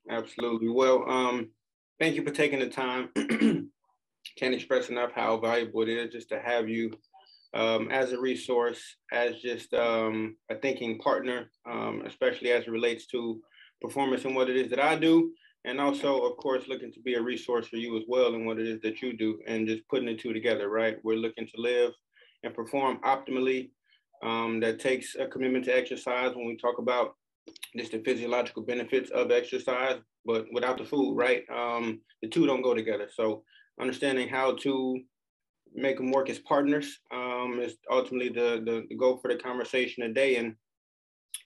Absolutely. Well, thank you for taking the time. Can't express enough how valuable it is just to have you as a resource, as just a thinking partner, especially as it relates to performance and what it is that I do. And also, of course, looking to be a resource for you as well in what it is that you do and just putting the two together, right? We're looking to live and perform optimally. That takes a commitment to exercise when we talk about just the physiological benefits of exercise, but without the food, right? The two don't go together. So understanding how to make them work as partners is ultimately the goal for the conversation today. And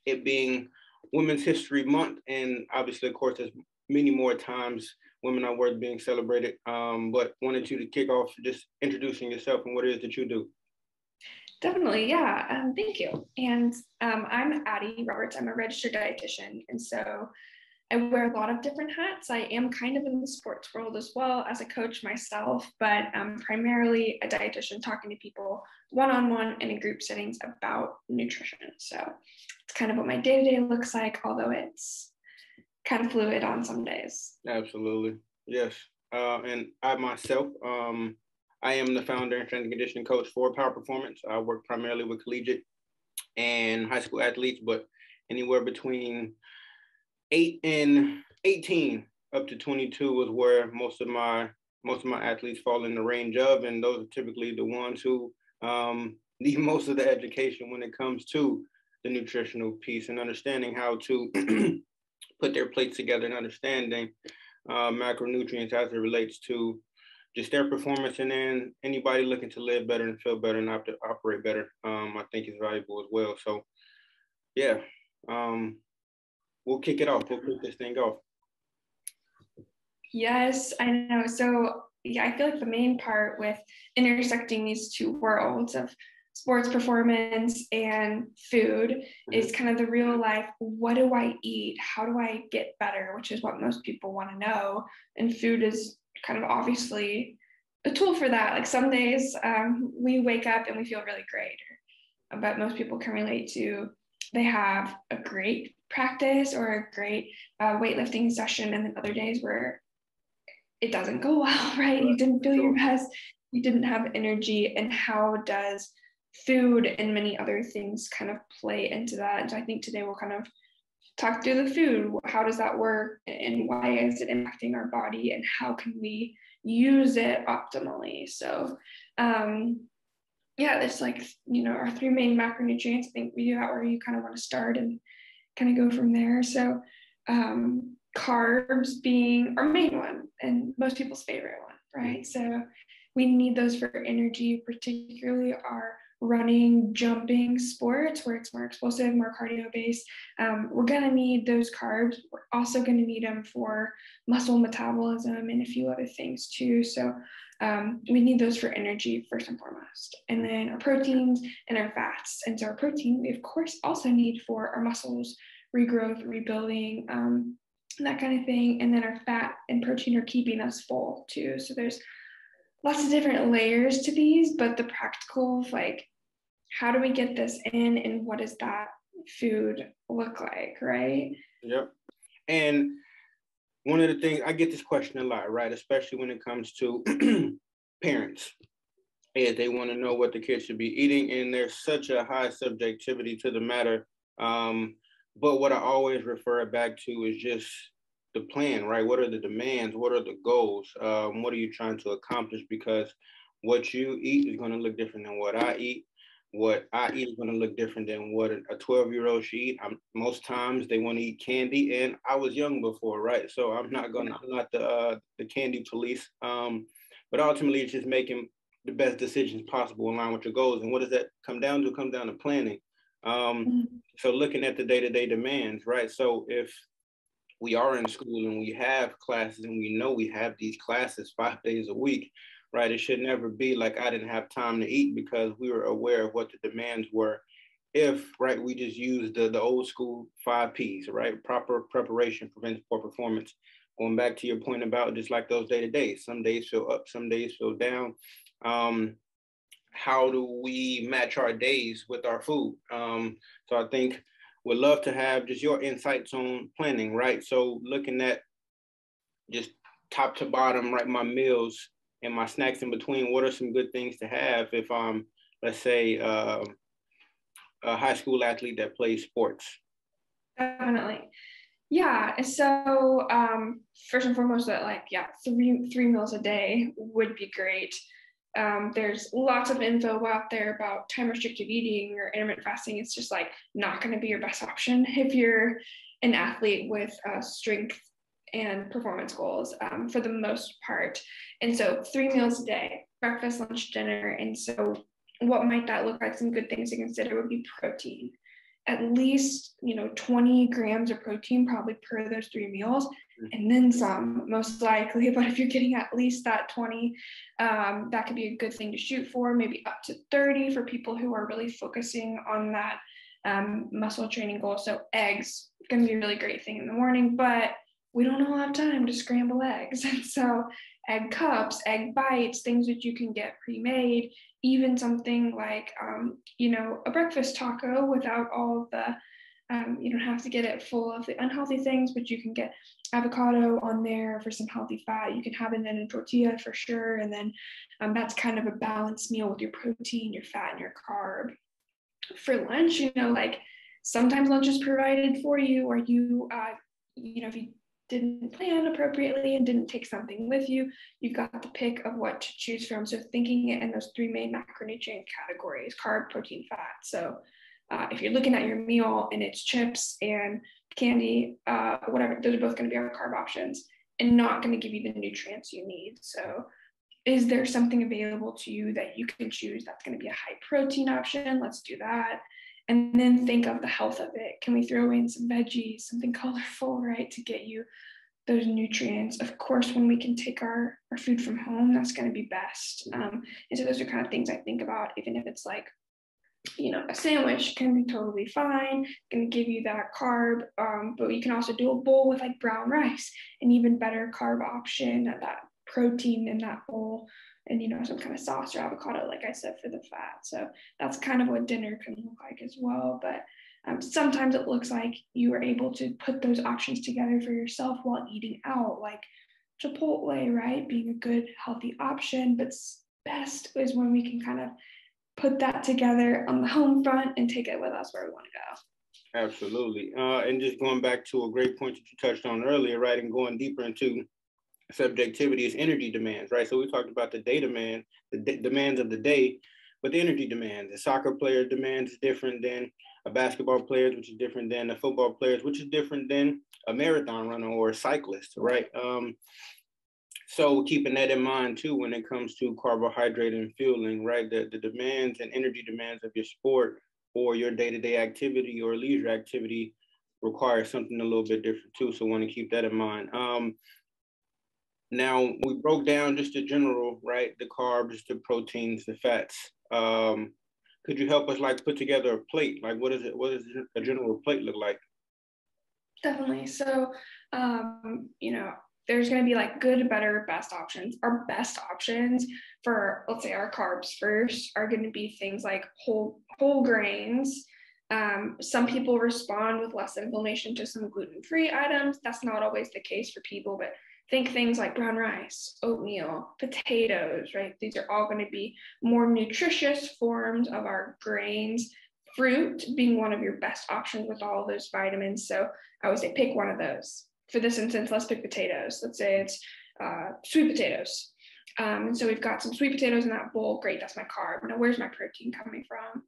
it being Women's History Month, and obviously, of course, there's many more times women are worth being celebrated. But wanted you to kick off just introducing yourself and what it is that you do. Definitely, yeah. Thank you. And I'm Addie Roberts. I'm a registered dietitian, and so I wear a lot of different hats. I am kind of in the sports world as well as a coach myself, but I'm primarily a dietitian talking to people one-on-one and in group settings about nutrition. So it's kind of what my day-to-day looks like, although it's kind of fluid on some days. Absolutely, yes. And I myself, I am the founder and strength and conditioning coach for Power Performance. I work primarily with collegiate and high school athletes, but anywhere between 8 and 18 up to 22 is where most of my athletes fall in the range of, and those are typically the ones who need most of the education when it comes to the nutritional piece and understanding how to put their plates together and understanding macronutrients as it relates to just their performance, and then anybody looking to live better and feel better and operate better, I think is valuable as well. So, yeah, we'll kick it off. We'll kick this thing off. Yes, I know. So, yeah, I feel like the main part with intersecting these two worlds of sports performance and food is kind of the real life. What do I eat? How do I get better? Which is what most people want to know. And food is kind of obviously a tool for that. Like some days we wake up and we feel really great, but most people can relate to they have a great practice or a great weightlifting session, and then other days where it doesn't go well, right? You didn't feel your best, you didn't have energy, and how does food and many other things kind of play into that? And so I think today we'll kind of talk through the food. How does that work, and why is it impacting our body, and how can we use it optimally? So yeah, there's like, our three main macronutrients. I think we do that where you kind of want to start and kind of go from there. So carbs being our main one and most people's favorite one, right? So we need those for energy, particularly our running, jumping sports where it's more explosive, more cardio-based. We're going to need those carbs. We're also going to need them for muscle metabolism and a few other things too. So we need those for energy first and foremost. And then our proteins and our fats. And so our protein, we of course also need for our muscles, regrowth, rebuilding, that kind of thing. And then our fat and protein are keeping us full too. So there's lots of different layers to these, but the practical, like, how do we get this in, and what does that food look like, right? Yep. And one of the things, I get this question a lot, right? Especially when it comes to parents, is they want to know what the kids should be eating, and there's such a high subjectivity to the matter. But what I always refer it back to is just the plan, right? What are the demands? What are the goals? What are you trying to accomplish? Because what you eat is going to look different than what I eat. What I eat is going to look different than what a 12-year-old should eat. Most times they want to eat candy, and I was young before, right? So I'm not the candy police. But ultimately, it's just making the best decisions possible in line with your goals. And what does that come down to? Come down to planning. So looking at the day-to-day demands, right? So if we are in school and we have classes and we know we have these classes 5 days a week, right? It should never be like I didn't have time to eat, because we were aware of what the demands were. If, right, we just use the old school 5 Ps, right? Proper preparation prevents poor performance. Going back to your point about just like those day-to-day, some days feel up, some days feel down. How do we match our days with our food? So I think would love to have just your insights on planning, right? So looking at just top to bottom, right, my meals and my snacks in between, what are some good things to have if I'm, let's say, a high school athlete that plays sports? Definitely. Yeah. So first and foremost, that three meals a day would be great. There's lots of info out there about time restricted eating or intermittent fasting. It's just like not going to be your best option if you're an athlete with strength and performance goals for the most part. And so 3 meals a day, breakfast, lunch, dinner. And so what might that look like? Some good things to consider would be protein. At least 20 grams of protein probably per those 3 meals, and then some most likely. But if you're getting at least that 20, that could be a good thing to shoot for, maybe up to 30 for people who are really focusing on that muscle training goal. So eggs going to be a really great thing in the morning, but we don't all have time to scramble eggs. And so egg cups, egg bites, things that you can get pre-made, even something like, a breakfast taco without all of the, you don't have to get it full of the unhealthy things, but you can get avocado on there for some healthy fat. You can have it in a tortilla for sure. And then that's kind of a balanced meal with your protein, your fat, and your carb. For lunch, sometimes lunch is provided for you, or if you didn't plan appropriately and didn't take something with you, you've got the pick of what to choose from. So thinking it in those 3 main macronutrient categories: carb, protein, fat. So if you're looking at your meal and it's chips and candy, whatever, those are both going to be our carb options and not going to give you the nutrients you need. So is there something available to you that you can choose that's going to be a high protein option? Let's do that. And then think of the health of it. Can we throw in some veggies, something colorful, right, to get you those nutrients? Of course, when we can take our food from home, that's going to be best. And so those are kind of things I think about, even if it's like, a sandwich can be totally fine, going to give you that carb, but you can also do a bowl with like brown rice, an even better carb option, that protein in that bowl, and some kind of sauce or avocado, like I said, for the fat. So that's kind of what dinner can look like as well. But sometimes it looks like you are able to put those options together for yourself while eating out, like Chipotle, right, being a good healthy option. But best is when we can kind of put that together on the home front and take it with us where we want to go. Absolutely. And just going back to a great point that you touched on earlier, right, and going deeper into subjectivity is energy demands, right? So we talked about the day demand, the demands of the day, but the energy demands. The soccer player demands is different than a basketball player, which is different than a football player, which is different than a marathon runner or a cyclist, right? So keeping that in mind too, when it comes to carbohydrate and fueling, right? The demands and energy demands of your sport or your day-to-day activity or leisure activity require something a little bit different too. So want to keep that in mind. Now we broke down just the general, right? The carbs, the proteins, the fats. Could you help us put together a plate? Like what does a general plate look like? Definitely. So, there's going to be good, better, best options. Our best options for, let's say, our carbs first are going to be things like whole grains. Some people respond with less inflammation to some gluten-free items. That's not always the case for people, but think things like brown rice, oatmeal, potatoes, right? These are all going to be more nutritious forms of our grains. Fruit being one of your best options with all of those vitamins. So I would say pick one of those. For this instance, let's pick potatoes. Let's say it's sweet potatoes. And so we've got some sweet potatoes in that bowl. Great, that's my carb. Now, where's my protein coming from?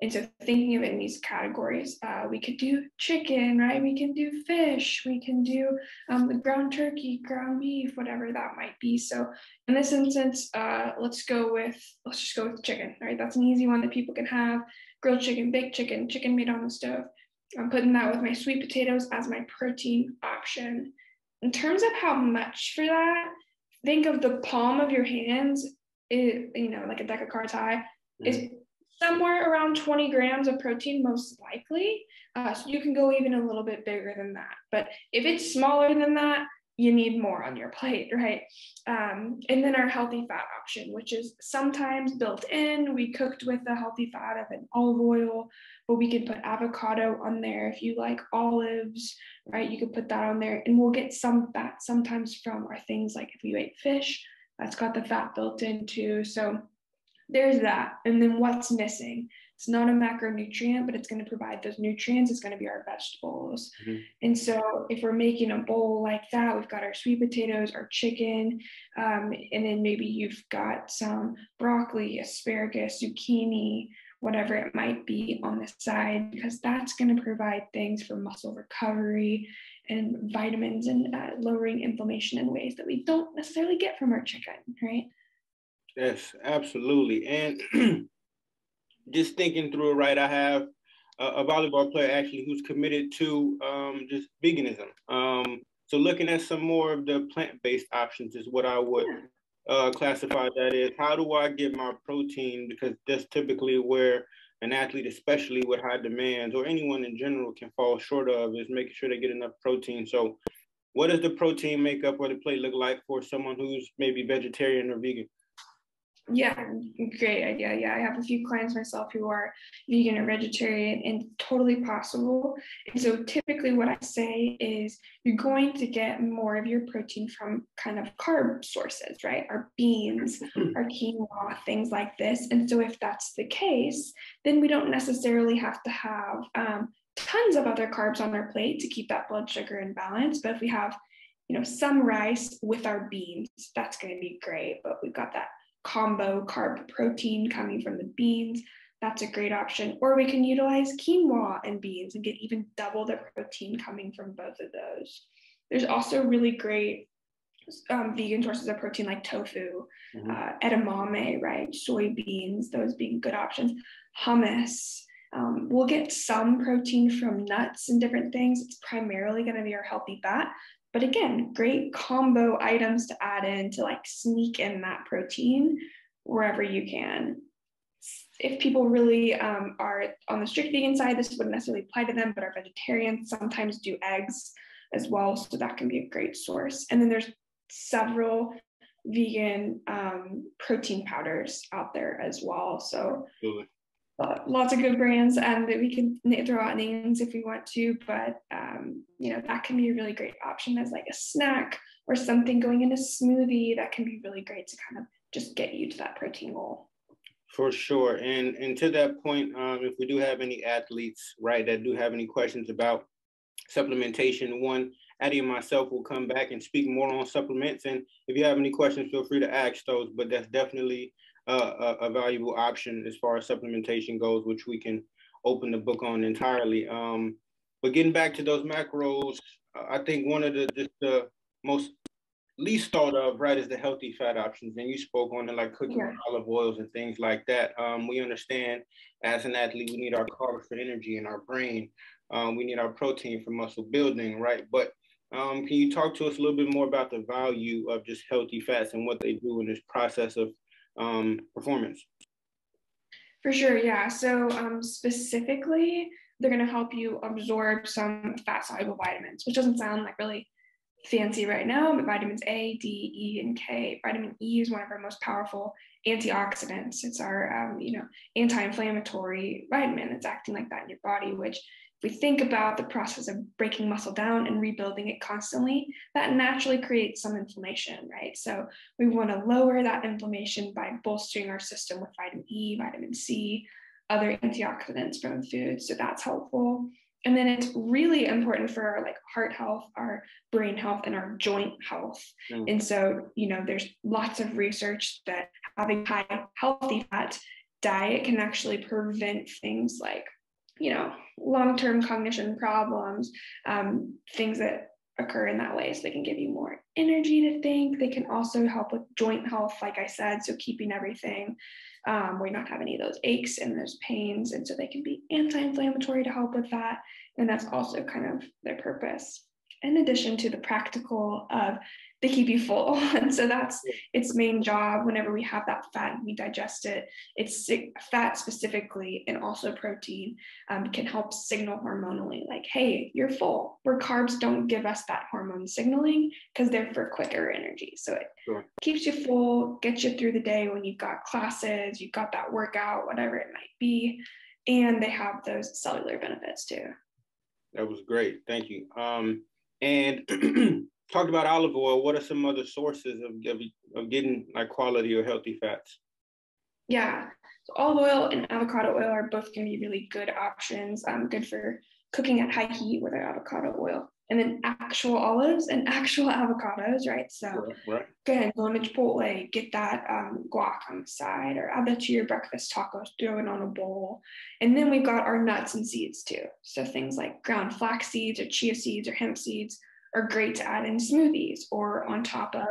And so thinking of it in these categories, we could do chicken, right? We can do fish. We can do the ground turkey, ground beef, whatever that might be. So in this instance, let's just go with chicken, right? That's an easy one that people can have. Grilled chicken, baked chicken, chicken made on the stove. I'm putting that with my sweet potatoes as my protein option. In terms of how much for that, think of the palm of your hands, like a deck of cards high, is somewhere around 20 grams of protein, most likely. So you can go even a little bit bigger than that. But if it's smaller than that, you need more on your plate, right? And then our healthy fat option, which is sometimes built in. We cooked with the healthy fat of an olive oil but we could put avocado on there. If you like olives, right, you could put that on there, and we'll get some fat sometimes from our things like if you ate fish, that's got the fat built into. So there's that. And then what's missing? It's not a macronutrient, but it's going to provide those nutrients. It's going to be our vegetables. Mm-hmm. And so if we're making a bowl like that, we've got our sweet potatoes, our chicken, and then maybe you've got some broccoli, asparagus, zucchini, whatever it might be on the side, because that's going to provide things for muscle recovery and vitamins and lowering inflammation in ways that we don't necessarily get from our chicken, right? Yes, absolutely. And just thinking through it, right, I have a volleyball player actually who's committed to just veganism. So looking at some more of the plant-based options is what I would classify that is. How do I get my protein? Because that's typically where an athlete, especially with high demands, or anyone in general, can fall short of, is making sure they get enough protein. So what does the protein makeup or the plate look like for someone who's maybe vegetarian or vegan? Yeah, great idea. Yeah, I have a few clients myself who are vegan or vegetarian, and totally possible. And so typically what I say is you're going to get more of your protein from kind of carb sources, right? Our beans, our quinoa, things like this. And so if that's the case, then we don't necessarily have to have tons of other carbs on our plate to keep that blood sugar in balance. But if we have, some rice with our beans, that's going to be great. But we've got that combo carb protein coming from the beans. That's a great option. Or we can utilize quinoa and beans and get even double the protein coming from both of those. There's also really great vegan sources of protein like tofu, edamame, right? Soybeans, those being good options. Hummus. We'll get some protein from nuts and different things. It's primarily going to be our healthy fat. But again, great combo items to add in to like sneak in that protein wherever you can. If people really are on the strict vegan side, this wouldn't necessarily apply to them, but our vegetarians sometimes do eggs as well. So that can be a great source. And then there's several vegan protein powders out there as well. So lots of good brands, and we can throw out names if we want to, but that can be a really great option as like a snack or something going in a smoothie. That can be really great to kind of just get you to that protein goal. For sure. And to that point, if we do have any athletes, right, that do have any questions about supplementation, one, Addie and myself will come back and speak more on supplements. And if you have any questions, feel free to ask those, but that's definitely a valuable option as far as supplementation goes, which we can open the book on entirely. But getting back to those macros, I think one of the most least thought of, right, is the healthy fat options. And you spoke on it, like cooking with olive oils and things like that. We understand as an athlete, we need our carbs for energy in our brain. We need our protein for muscle building, right? But can you talk to us a little bit more about the value of just healthy fats and what they do in this process of performance? For sure, yeah. So specifically, they're going to help you absorb some fat-soluble vitamins, which doesn't sound like really fancy right now, but vitamins A, D, E, and K. Vitamin E is one of our most powerful antioxidants. It's our, anti-inflammatory vitamin that's acting like that in your body, which if we think about the process of breaking muscle down and rebuilding it constantly, that naturally creates some inflammation, right? So we want to lower that inflammation by bolstering our system with vitamin E, vitamin C, other antioxidants from food. So that's helpful. And then it's really important for our like heart health, our brain health, and our joint health. And so, there's lots of research that having high healthy fat diet can actually prevent things like, long-term cognition problems, things that occur in that way. So they can give you more energy to think. They can also help with joint health, like I said, so keeping everything where you not have any of those aches and those pains. And so they can be anti-inflammatory to help with that. And that's also kind of their purpose, in addition to the practical of they keep you full. And so that's its main job. Whenever we have that fat and we digest it, it's fat specifically, and also protein can help signal hormonally like, hey, you're full, where carbs don't give us that hormone signaling because they're for quicker energy. So it keeps you full, gets you through the day when you've got classes, you've got that workout, whatever it might be. and they have those cellular benefits too. That was great. Thank you. And talked about olive oil. What are some other sources of getting like quality or healthy fats? Yeah, so olive oil and avocado oil are both going to be really good options. Good for cooking at high heat with our avocado oil. And then actual olives and actual avocados, right? So Right. go ahead, go to Chipotle, get that guac on the side, or add that to your breakfast tacos, throw it on a bowl. And then we've got our nuts and seeds too. So things like ground flax seeds or chia seeds or hemp seeds are great to add in smoothies or on top of,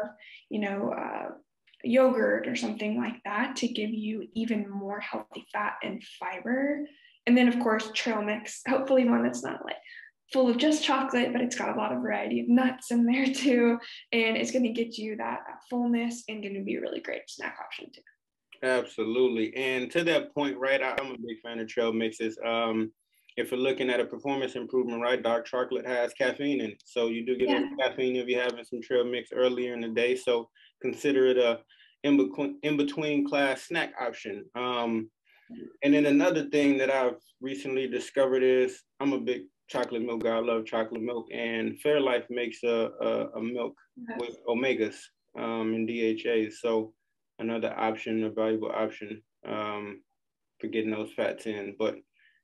yogurt or something like that to give you even more healthy fat and fiber. And then of course, trail mix, hopefully one that's not like full of just chocolate, but it's got a lot of variety of nuts in there too. And it's going to get you that fullness and going to be a really great snack option too. Absolutely. And to that point, right, I'm a big fan of trail mixes. If you're looking at a performance improvement, right, dark chocolate has caffeine in it. So you do get a little caffeine if you're having some trail mix earlier in the day. So consider it a in between class snack option. And then another thing that I've recently discovered is I'm a big chocolate milk guy. I love chocolate milk, and Fairlife makes a milk with omegas and DHAs. So another option, a valuable option for getting those fats in. But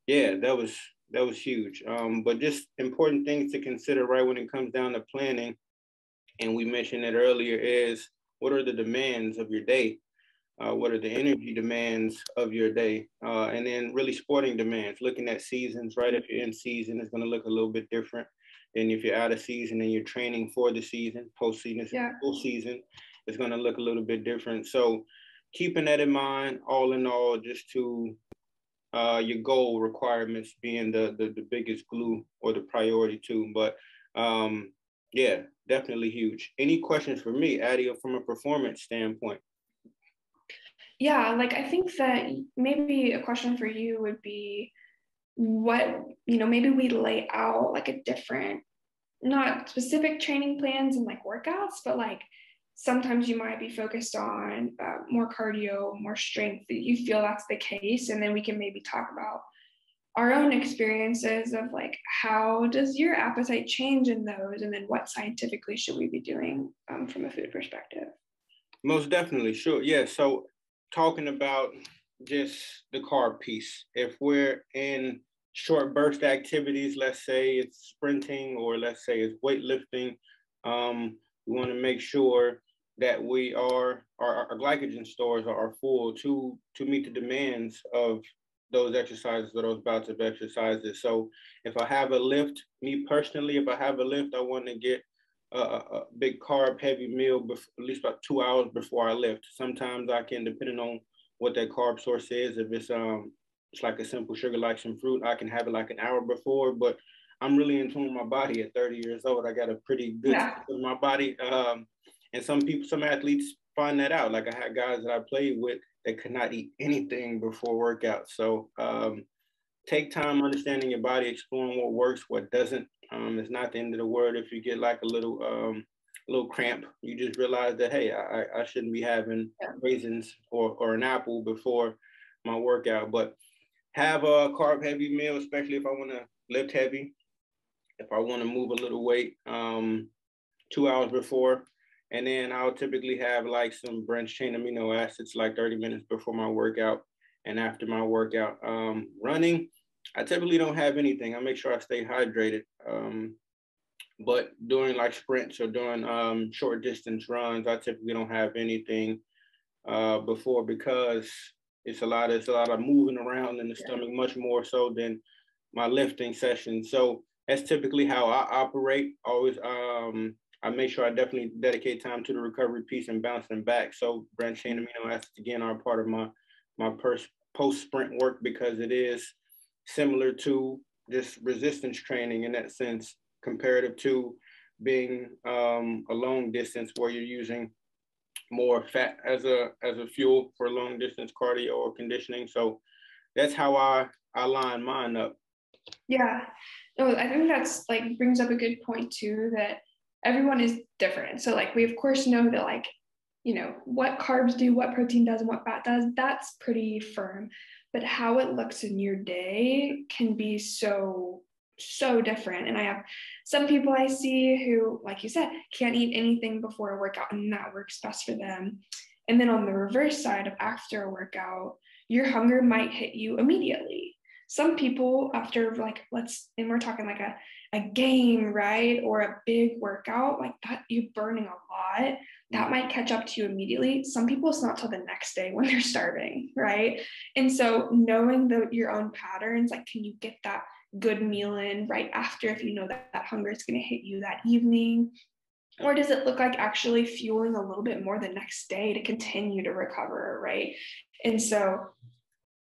yeah, that was huge. But just important things to consider, right, when it comes down to planning, and we mentioned it earlier, is what are the demands of your day? What are the energy demands of your day? And then really sporting demands, looking at seasons, right? If you're in season, it's going to look a little bit different than if you're out of season and you're training for the season. Post-season, full season, it's going to look a little bit different. So keeping that in mind, all in all, just to your goal requirements being the biggest glue or the priority too. But yeah, definitely huge. Any questions for me, Addie, from a performance standpoint? Yeah, like I think that maybe a question for you would be what, maybe we lay out like a different, not specific training plans and like workouts, but like sometimes you might be focused on more cardio, more strength, that you feel that's the case. And then we can maybe talk about our own experiences of like, how does your appetite change in those? And then what scientifically should we be doing from a food perspective? Most definitely, sure. Yeah, so talking about just the carb piece, if we're in short burst activities, let's say it's sprinting or let's say it's weightlifting, we want to make sure that our glycogen stores are full to meet the demands of those exercises or those bouts of exercises. So if I have a lift, me personally, if I have a lift, I want to get a big carb heavy meal at least about 2 hours before I lift. Sometimes I can, depending on what that carb source is, if it's like a simple sugar like some fruit, I can have it like an hour before. But I'm really in tune with my body at 30 years old. I got a pretty good sense of my body. And some athletes find that out. Like I had guys that I played with that could not eat anything before workouts. So take time understanding your body, exploring what works, what doesn't. It's not the end of the world if you get like a little cramp. You just realize that, hey, I shouldn't be having raisins or an apple before my workout. But have a carb heavy meal, especially if I want to lift heavy, if I want to move a little weight, 2 hours before. And then I'll typically have like some branched chain amino acids like 30 minutes before my workout and after my workout. Running, I typically don't have anything. I make sure I stay hydrated. But during like sprints or during short distance runs, I typically don't have anything before because it's a lot of moving around in the stomach, much more so than my lifting session. So that's typically how I operate. Always, I make sure I definitely dedicate time to the recovery piece and bouncing back. So branched chain amino acids again are part of my post sprint work because it is similar to just resistance training in that sense, comparative to being a long distance where you're using more fat as a fuel for long distance cardio or conditioning. So that's how I line mine up. Yeah, no, I think that's like brings up a good point too, that everyone is different. So like we of course know that like, what carbs do, what protein does, and what fat does, that's pretty firm. but how it looks in your day can be so different. And I have some people I see who, like you said, can't eat anything before a workout, and that works best for them. And then on the reverse side of after a workout, your hunger might hit you immediately. Some people after and we're talking like a game, right? Or a big workout like that, you're burning a lot. That might catch up to you immediately. Some people, it's not till the next day when they're starving, right? And so knowing your own patterns, like, can you get that good meal in right after if you know that hunger is going to hit you that evening? Or does it look like actually fueling a little bit more the next day to continue to recover, right? And so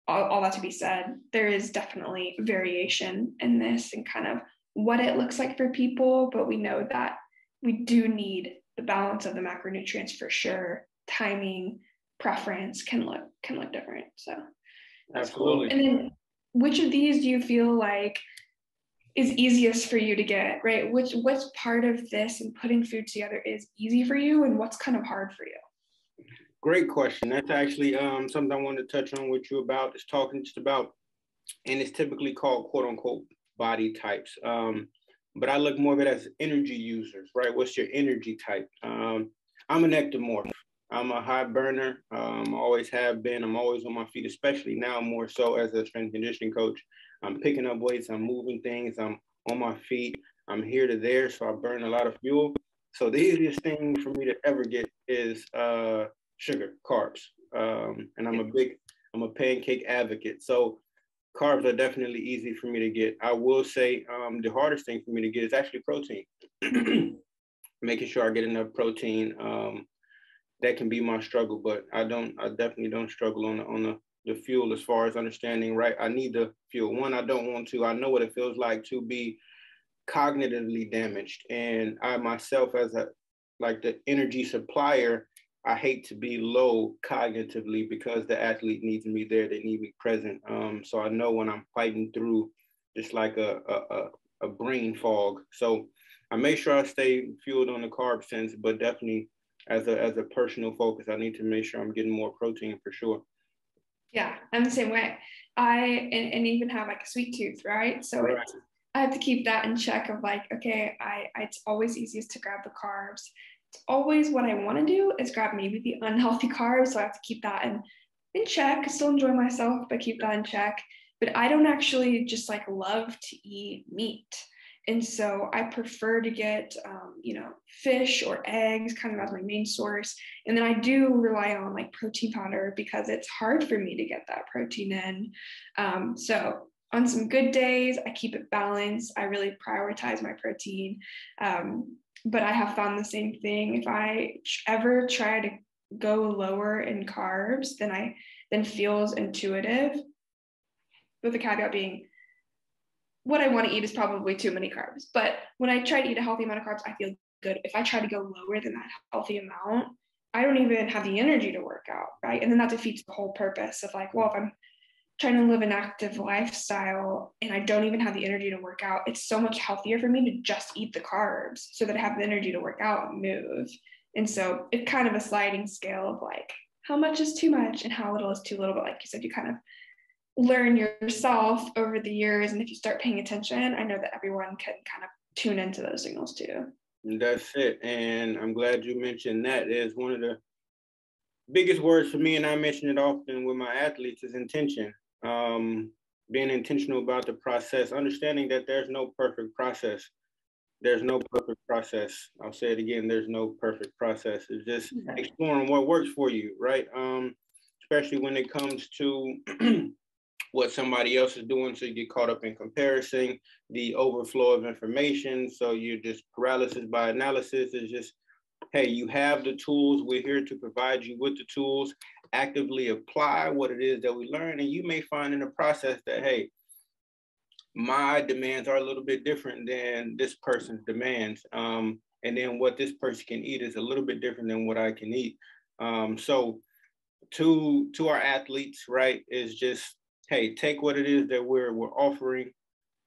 all that to be said, there is definitely variation in this and kind of what it looks like for people, but we know that we do need the balance of the macronutrients for sure. Timing, preference can look different. So that's Absolutely. cool. And then which of these do you feel like is easiest for you to get, right? Which part of this and putting food together is easy for you, and what's kind of hard for you? Great question. That's actually something I wanted to touch on with you about, is talking just about, and it's typically called quote unquote body types. But I look more of it as energy users, right? What's your energy type? I'm an ectomorph. I'm a high burner. Always have been. I'm always on my feet, especially now more so as a strength and conditioning coach. I'm picking up weights. I'm moving things. I'm on my feet. I'm here to there. So I burn a lot of fuel. So the easiest thing for me to ever get is sugar, carbs. And I'm a pancake advocate. So carbs are definitely easy for me to get. I will say the hardest thing for me to get is actually protein. Making sure I get enough protein. That can be my struggle, but I definitely don't struggle on the fuel as far as understanding, right? I need the fuel. One, I don't want to. I know what it feels like to be cognitively damaged. And I myself, as the energy supplier, I hate to be low cognitively because the athlete needs me there. They need me present. So I know when I'm fighting through just like a brain fog. So I make sure I stay fueled on the carb sense, but definitely as a personal focus, I need to make sure I'm getting more protein for sure. Yeah, I'm the same way. And even have like a sweet tooth, right? So right. I have to keep that in check of like, okay, it's always easiest to grab the carbs. It's always what I want to do is grab maybe the unhealthy carbs. So I have to keep that in check. I still enjoy myself, but keep that in check. But I don't actually just like love to eat meat. And so I prefer to get, fish or eggs kind of as my main source. And then I do rely on like protein powder because it's hard for me to get that protein in. So on some good days, I keep it balanced. I really prioritize my protein. But I have found the same thing. If I ever try to go lower in carbs than feels intuitive, with the caveat being, what I want to eat is probably too many carbs. But when I try to eat a healthy amount of carbs, I feel good. If I try to go lower than that healthy amount, I don't even have the energy to work out, right? And then that defeats the whole purpose of like, well, if I'm trying to live an active lifestyle and I don't even have the energy to work out, it's so much healthier for me to just eat the carbs so that I have the energy to work out and move. And so it's kind of a sliding scale of like, how much is too much and how little is too little. But like you said, you kind of learn yourself over the years, and if you start paying attention, I know that everyone can kind of tune into those signals too. That's it. And I'm glad you mentioned that. Is one of the biggest words for me, and I mention it often with my athletes, is intention. Being intentional about the process, understanding that there's no perfect process. There's no perfect process. I'll say it again, there's no perfect process. It's just exploring what works for you, right? Especially when it comes to what somebody else is doing, so you get caught up in comparison, the overflow of information. So you're just paralysis by analysis. Is just, hey, you have the tools. We're here to provide you with the tools. Actively apply what it is that we learn, and you may find in the process that, hey, my demands are a little bit different than this person's demands. And then what this person can eat is a little bit different than what I can eat. So to our athletes, right, is just, hey, take what it is that we're offering,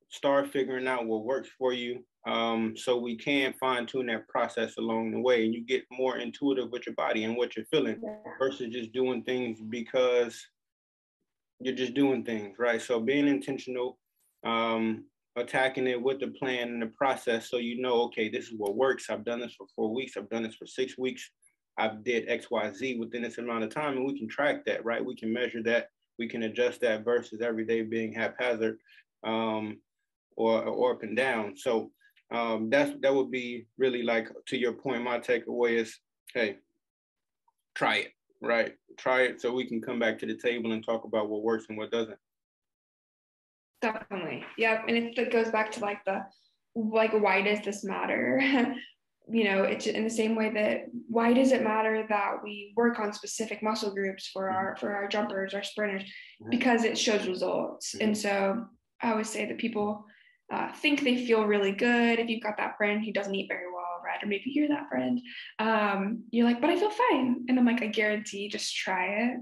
start figuring out what works for you, so we can fine tune that process along the way, and you get more intuitive with your body and what you're feeling versus just doing things because you're just doing things, right? So being intentional, attacking it with the plan and the process, so you know, okay, this is what works. I've done this for 4 weeks. I've done this for 6 weeks. I've did X, Y, Z within this amount of time, and we can track that, right? We can measure that. We can adjust that versus every day being haphazard, or up and down. So that would be really, like, to your point, my takeaway is, hey, try it, right? Try it so we can come back to the table and talk about what works and what doesn't. Definitely. Yeah. And it goes back to why does this matter? It's in the same way that why does it matter that we work on specific muscle groups for our jumpers, our sprinters, because it shows results. And so I always say that people think they feel really good. If you've got that friend who doesn't eat very well, right? Or maybe you're that friend, you're like, but I feel fine. And I'm like, I guarantee, just try it.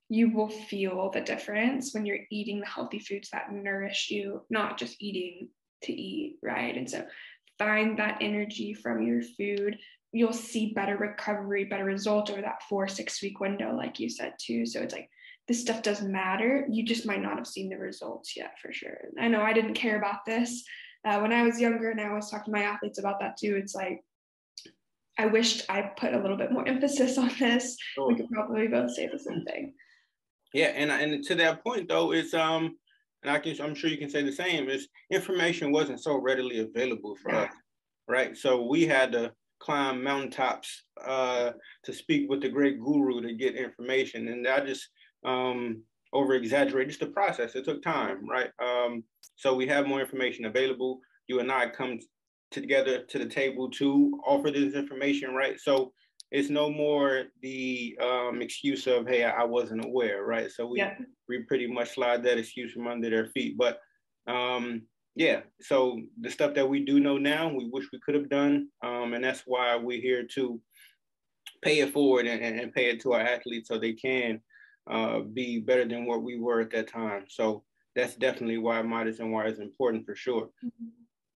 You will feel the difference when you're eating the healthy foods that nourish you, not just eating to eat, right? And so find that energy from your food. You'll see better recovery, better results over that 4-6 week window, like you said too. So it's like, this stuff does matter. You just might not have seen the results yet, for sure. I know I didn't care about this when I was younger, and I always talk to my athletes about that too. It's like, I wished I put a little bit more emphasis on this. Sure. We could probably both say the same thing. Yeah, and to that point though, it's and I'm sure you can say the same, is information wasn't so readily available for us, right? So we had to climb mountaintops to speak with the great guru to get information, and I just over exaggerate just the process. It took time, right? So we have more information available. You and I come together to the table to offer this information, right? So it's no more the excuse of, hey, I wasn't aware, right? So we pretty much slide that excuse from under their feet. But yeah, so the stuff that we do know now, we wish we could have done. And that's why we're here to pay it forward and pay it to our athletes so they can be better than what we were at that time. So that's definitely why Midas and Wire is important, for sure.